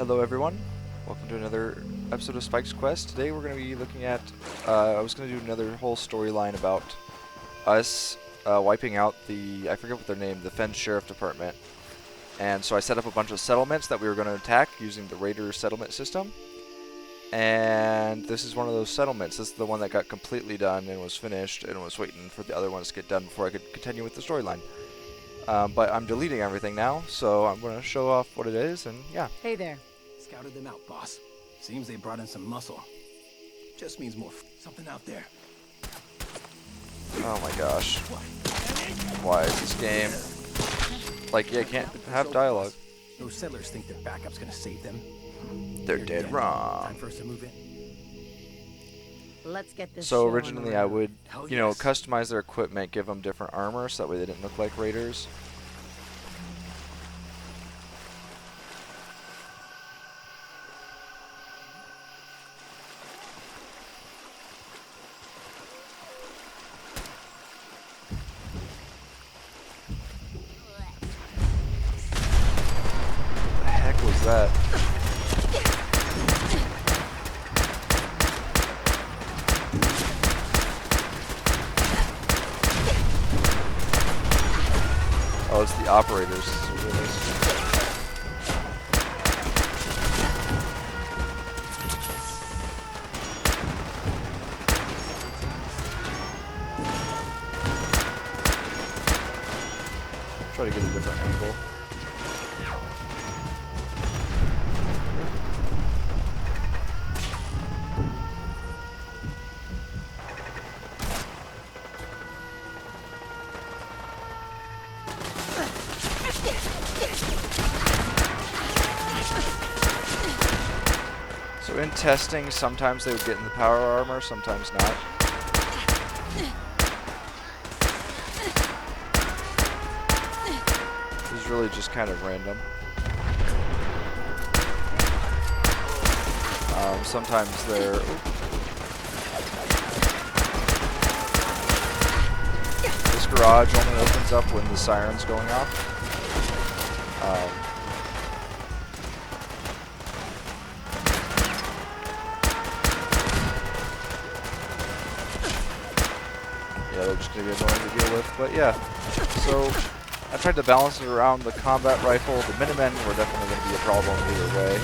Hello everyone, welcome to another episode of Spike's Quest. Today we're going to be looking at, I was going to do another whole storyline about us wiping out I forget what their name, the Fen Sheriff Department. And so I set up a bunch of settlements that we were going to attack using the Raider settlement system. And this is one of those settlements. This is the one that got completely done and was finished and was waiting for the other ones to get done before I could continue with the storyline. But I'm deleting everything now, so I'm going to show off what it is, and yeah. Hey there. Scouted them out, boss. Seems they brought in some muscle. Just means more something out there. Oh my gosh. Why is this game... Like, yeah, can't have dialogue. Those settlers think their backup's gonna save them. They're dead wrong. Time for us to move in. Let's get this So show on originally the I road. would, Hell you know, yes. customize their equipment, give them different armor so that way they didn't look like raiders. The heck was that? Oh, it's the operators. Try to get a different angle. So in testing, sometimes they would get in the power armor, sometimes not. This is really just kind of random. Sometimes they're... This garage only opens up when the siren's going off. Yeah, they're just going to be annoying to deal with, but yeah. So, I tried to balance it around the combat rifle. The Minutemen were definitely going to be a problem either way.